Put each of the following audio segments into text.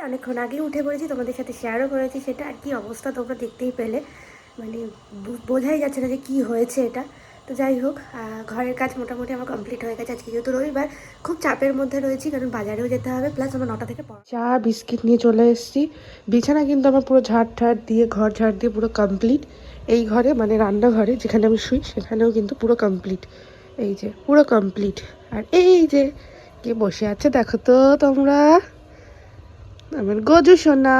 অনেকক্ষণ আগে উঠে পড়েছি, তোমাদের সাথে শেয়ারও করেছি সেটা। আর কি অবস্থা তোমরা দেখতেই পেলে, মানে বোঝাই যাচ্ছে না যে কি হয়েছে এটা। তো যাই হোক, ঘরের কাজ মোটামুটি আমার কমপ্লিট হয়ে গেছে। আজকে যেহেতু রবিবার, খুব চাপের মধ্যে রয়েছি, কারণ বাজারেও যেতে হবে, প্লাস আমার 9টা থেকে চা বিস্কিট নিয়ে চলে এসেছি। বিছানা কিন্তু আমার পুরো ঝাড় দিয়ে, ঘর ঝাড় দিয়ে পুরো কমপ্লিট। এই ঘরে মানে রান্নাঘরে যেখানে আমি শুই, সেখানেও কিন্তু পুরো কমপ্লিট। এই যে পুরো কমপ্লিট। আর এই যে কে বসে আছে দেখো তো তোমরা, আমার গজু সোনা।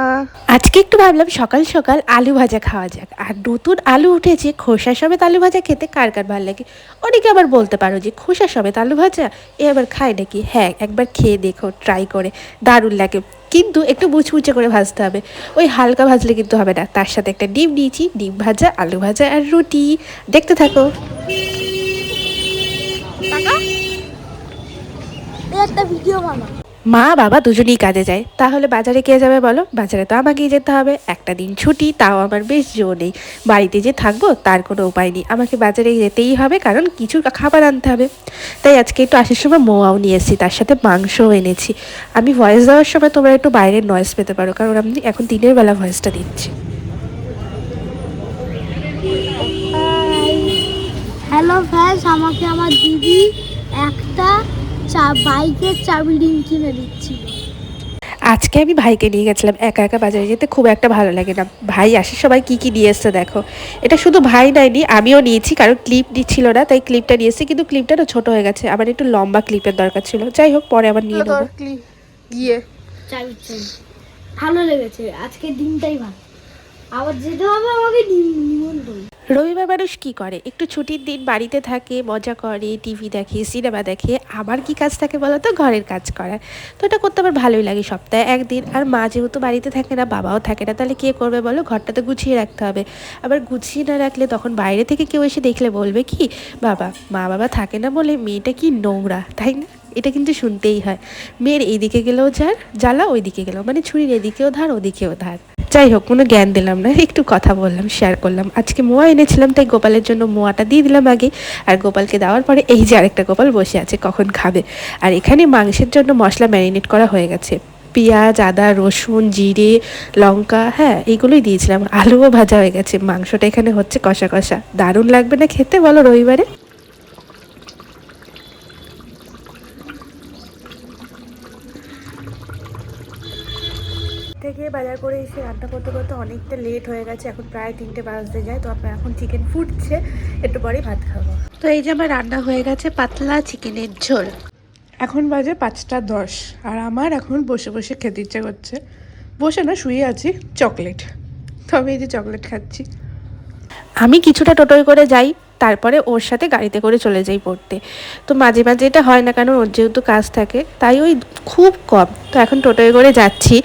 আজকে একটু ভাবলাম সকাল সকাল আলু ভাজা খাওয়া যাক। আর নতুন আলু উঠেছে, খোসা সমেত আলু ভাজা খেতে কার কার ভালো লাগে। অনেকে আবার বলতে পারো যে খোসা সমেত আলু ভাজা এ আবার খায় নাকি। হ্যাঁ, একবার খেয়ে দেখো, ট্রাই করে, দারুণ লাগে। কিন্তু একটু মুচমুচে করে ভাজতে হবে, ওই হালকা ভাজলে কিন্তু হবে না। তার সাথে একটা ডিম নিয়েছি, ডিম ভাজা, আলু ভাজা আর রুটি। দেখতে থাকো। একটা ভিডিও বানাও। মা বাবা দুজনেই কাজে যায়, তাহলে বাজারে কে যাবে বলো? বাজারে তো আমাকেই যেতে হবে। একটা দিন ছুটি, তাও আমার বেশ জো নেই। বাড়িতে যে থাকবো তার কোনো উপায় নেই, আমাকে বাজারে যেতেই হবে, কারণ কিছু খাবার আনতে হবে। তাই আজকে একটু আসার সময় মোয়াও নিয়ে এসেছি, তার সাথে মাংসও এনেছি। আমি ভয়েস দেওয়ার সময় তোমরা একটু বাইরের নয়েজ পেতে পারো, কারণ আমি এখন দিনের বেলা ভয়েসটা দিচ্ছি। হ্যালো ফ্রেন্ডস, আমাকে আমার দিদি একটা বাইকের চাবি রিং কিনে দিচ্ছিল। আজকে আমি ভাইকে নিয়ে গেছিলাম। একা একা বাজারে যেতে খুব একটা ভালো লাগে না। ভাই আসে, সবাই কি কি নিয়ে এসছে দেখো। এটা শুধু ভাই নেয়নি, আমিও নিয়েছি, কারণ ক্লিপ দিচ্ছিল না, তাই ক্লিপটা নিয়ে এসেছি। কিন্তু ক্লিপটা না ছোটো হয়ে গেছে, আমার একটু লম্বা ক্লিপের দরকার ছিল। যাই হোক, পরে আবার নিয়ে নেবো। গিয়ে চাবি ভালো লেগেছে, আজকের দিনটাই ভালো। আবার যেতে হবে আমাকে নিমন্ত্রণ। রবিবার মানুষ কী করে? একটু ছুটির দিন বাড়িতে থাকে, মজা করে, টিভি দেখে, সিনেমা দেখে। আবার কি কাজ থাকে বলো তো? ঘরের কাজ করার। তো এটা করতে আমার ভালোই লাগে, সপ্তাহে একদিন। আর মা যেহেতু বাড়িতে থাকে না, বাবাও থাকে না, তাহলে কে করবে বলো? ঘরটা তো গুছিয়ে রাখতে হবে। আবার গুছিয়ে না রাখলে তখন বাইরে থেকে কেউ এসে দেখলে বলবে কি, মা বাবা থাকে না বলে মেয়েটা কি নোংরা, তাই না? এটা কিন্তু শুনতেই হয়। মেয়ের এইদিকে গেলেও জ্বালা, ওইদিকে গেলেও, মানে ছুরির এদিকেও ধার, ওদিকেও ধার। যাই হোক, কোনো জ্ঞান দিলাম না, একটু কথা বললাম, শেয়ার করলাম। আজকে মোয়া এনেছিলাম, তাই গোপালের জন্য মোয়াটা দিয়ে দিলাম আগে। আর গোপালকে দেওয়ার পরে এই যে আরেকটা গোপাল বসে আছে, কখন খাবে। আর এখানে মাংসের জন্য মশলা ম্যারিনেট করা হয়ে গেছে। পেঁয়াজ, আদা, রসুন, জিরে, লঙ্কা, হ্যাঁ এইগুলোই দিয়েছিলাম। আলুও ভাজা হয়ে গেছে। মাংসটা এখানে হচ্ছে কষা কষা। দারুণ লাগবে না খেতে বলো রবিবারে? থেকে বাজার করে এসে রান্না করতে করতে অনেকটা লেট হয়ে গেছে। এখন প্রায় 3টে বাজতে যায়। তো আপনার এখন চিকেন ফুটছে, একটু পরেই ভাত খাবো। তো এই যে আমার রান্না হয়ে গেছে, পাতলা চিকেনের ঝোল। এখন বাজে 5টা 10, আর আমার এখন বসে বসে খেতে ইচ্ছে করছে। বসে না, শুয়ে আছি, চকলেট। তো আমি এই যে চকলেট খাচ্ছি। আমি কিছুটা টোটোয় করে যাই, তারপরে ওর সাথে গাড়িতে করে চলে যাই পড়তে। তো মাঝে মাঝে এটা হয় না, কারণ ওর যেহেতু কাজ থাকে, তাই ওই খুব কম। তো এখন টোটোয় করে যাচ্ছি।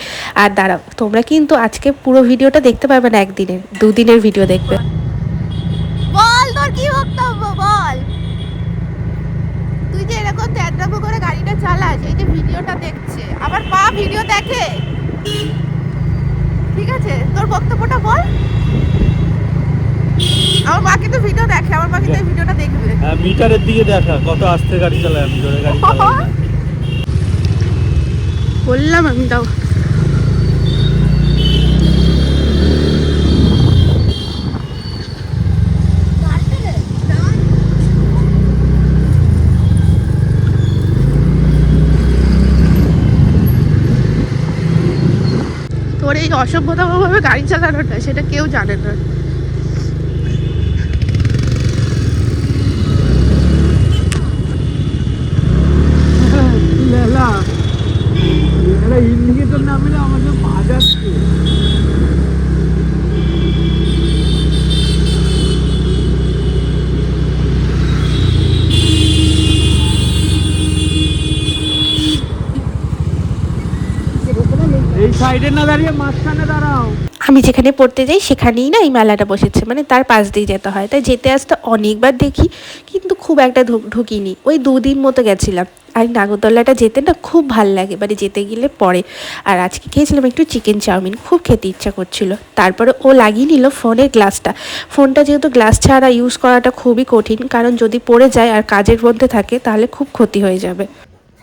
আর দাঁড়াও, তোমরা কিন্তু আজকে পুরো ভিডিওটা দেখতে পারবে না, একদিনের 2 দিনের ভিডিও দেখবে। বল, তোর কি বক্তব্য বল। তুই যে এরকম ট্যাট্রাপো করে গাড়িটা চালাস, এই যে ভিডিওটা দেখছে, আবার মা ভিডিও দেখে, ঠিক আছে? তোর বক্তব্যটা বল। আমার মা কিন্তু ভিডিও দেখে, আমার মা কিন্তু এই ভিডিওটা দেখবে। হ্যাঁ, মিটারের দিকে দেখা কত আস্তে গাড়ি চালায়, আমি জোরে গাড়ি চালাই না। বললাম আমি, দাও। তোর এই অসভ্যতাভাবে গাড়ি চালানোটা, সেটা কেউ জানে না। ইন্ডিকেটর না মেরে আমাদের পা যাচ্ছে। এই সাইডে না দাঁড়িয়ে মাঝখানে দাঁড়াও। আমি যেখানে পড়তে যাই সেখানেই না এই মেলাটা বসেছে, মানে তার পাশ দিয়ে যেতে হয়, তাই যেতে আসতে অনেকবার দেখি কিন্তু খুব একটা ঢুকিনি, ওই 2 দিন মতো গেছিলাম। আর নাগরদোলাটা যেতে না খুব ভাল লাগে, মানে যেতে গেলে পরে। আর আজকে খেয়েছিলাম একটু চিকেন চাউমিন, খুব খেতে ইচ্ছা করছিল। তারপরে ও লাগিয়ে নিল ফোনের গ্লাসটা। ফোনটা যেহেতু গ্লাস ছাড়া ইউজ করাটা খুবই কঠিন, কারণ যদি পড়ে যায় আর কাজের মধ্যে থাকে তাহলে খুব ক্ষতি হয়ে যাবে।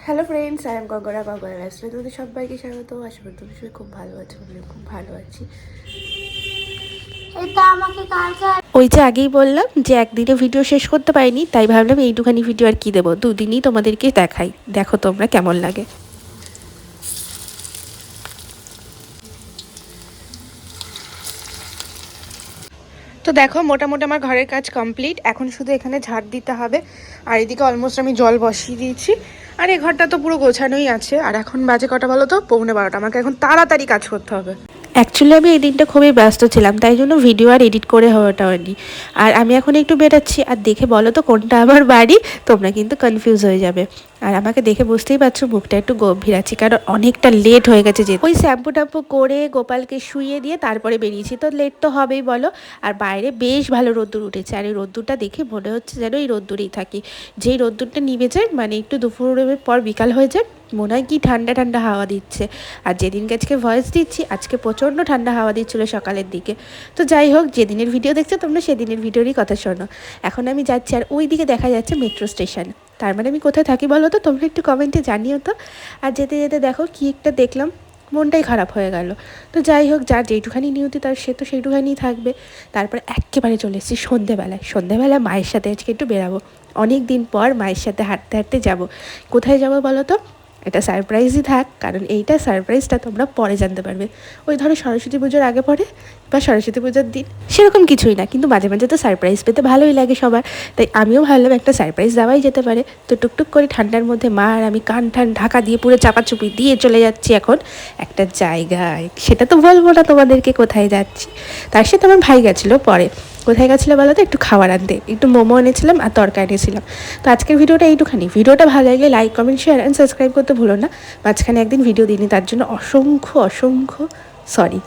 Hello friends, I am Gogra restaurant. তোমাদের সবাইকে স্বাগত। আশা করি তুমি সবাই খুব ভালো আছো, আমিও খুব ভালো আছি। এটা আমাকে কালকে ওই যে আগেই বললাম যে একদিনে ভিডিও শেষ করতে পারিনি, তাই ভাবলাম এইটুখানি ভিডিও আর কি দেবো, 2 দিনই তোমাদেরকে দেখাই, দেখো তোমরা কেমন লাগে। তো দেখো মোটামুটি আমার ঘরের কাজ কমপ্লিট, এখন শুধু এখানে ঝাড় দিতে হবে। আর এদিকে অলমোস্ট আমি জল বসিয়ে দিয়েছি। আর এই ঘরটা তো পুরো গোছানোই আছে। আর এখন বাজে কটা বলো তো, 11:45। আমাকে এখন তাড়াতাড়ি কাজ করতে হবে। অ্যাকচুয়ালি আমি এই দিনটা খুবই ব্যস্ত ছিলাম, তাই জন্য ভিডিও আর এডিট করে হওয়াটা হয়নি। আর আমি এখন একটু বেরোচ্ছি, আর দেখে বলো তো কোনটা আমার বাড়ি, তোমরা কিন্তু কনফিউজ হয়ে যাবে। আর আমাকে দেখে বুঝতেই পারছো মুখটা একটু গম্ভীর আছে, কারণ অনেকটা লেট হয়ে গেছে। যে ওই শ্যাম্পু ট্যাম্পু করে গোপালকে শুইয়ে দিয়ে তারপরে বেরিয়েছি, তো লেট তো হবেই বলো। আর বাইরে বেশ ভালো রোদ্দুর উঠেছে, আর এই রোদ্দুরটা দেখে মনে হচ্ছে যেন এই রোদ্দুরেই থাকি। যেই রোদ্দুরটা নিভে যায়, মানে একটু দুপুরের পর বিকাল হয়ে যায়, মনে হয় কি ঠান্ডা ঠান্ডা হাওয়া দিচ্ছে। আর যেদিনকে আজকে ভয়েস দিচ্ছি, আজকে প্রচণ্ড ঠান্ডা হাওয়া দিচ্ছিল সকালের দিকে। তো যাই হোক, যেদিনের ভিডিও দেখছো তোমরা সেদিনের ভিডিওরই কথা শোনো। এখন আমি যাচ্ছি, আর ওই দিকে দেখা যাচ্ছে মেট্রো স্টেশন। তার মানে আমি কোথায় থাকি বলো তো, তোমরা একটু কমেন্টে জানিও তো। আর যেতে যেতে দেখো কি একটা দেখলাম, মনটাই খারাপ হয়ে গেল। তো যাই হোক, যার যেইটুখানি নিয়তি তার সে তো সেইটুখানিই থাকবে। তারপরে একেবারে চলে এসেছি সন্ধেবেলায় মায়ের সাথে আজকে একটু বেরাবো। অনেক দিন পর মায়ের সাথে হাঁটতে হাঁটতে যাবো। কোথায় যাবো বলো তো, এটা সারপ্রাইজই থাক, কারণ এইটা সারপ্রাইজটা তোমরা পরে জানতে পারবে। ওই ধরো সরস্বতী পুজোর আগে পরে বা সরস্বতী পুজোর দিন, সেরকম কিছুই না, কিন্তু মাঝে মাঝে তো সারপ্রাইজ পেতে ভালোই লাগে সবার। তাই আমিও ভাবলাম একটা সারপ্রাইজ দেওয়াই যেতে পারে। তো টুকটুক করে ঠান্ডার মধ্যে মা আর আমি কান ঠান ঢাকা দিয়ে পুরো চাপাচুপি দিয়ে চলে যাচ্ছি এখন একটা জায়গায়। সেটা তো বলবো না তোমাদেরকে কোথায় যাচ্ছি। তার সাথে আমার ভাই গেছিলো পরে। কোথায় গেছিলো বলো তো, একটু খাবার আনতে, একটু মোমো এনেছিলাম আর তরকারি এনেছিলাম। তো আজকের ভিডিওটা এইটুখানি। ভিডিওটা ভালো লাগলে like comment share and subscribe করতে ভুলো না। মাঝখানে একদিন ভিডিও দিইনি, তার জন্য অসংখ্য সরি।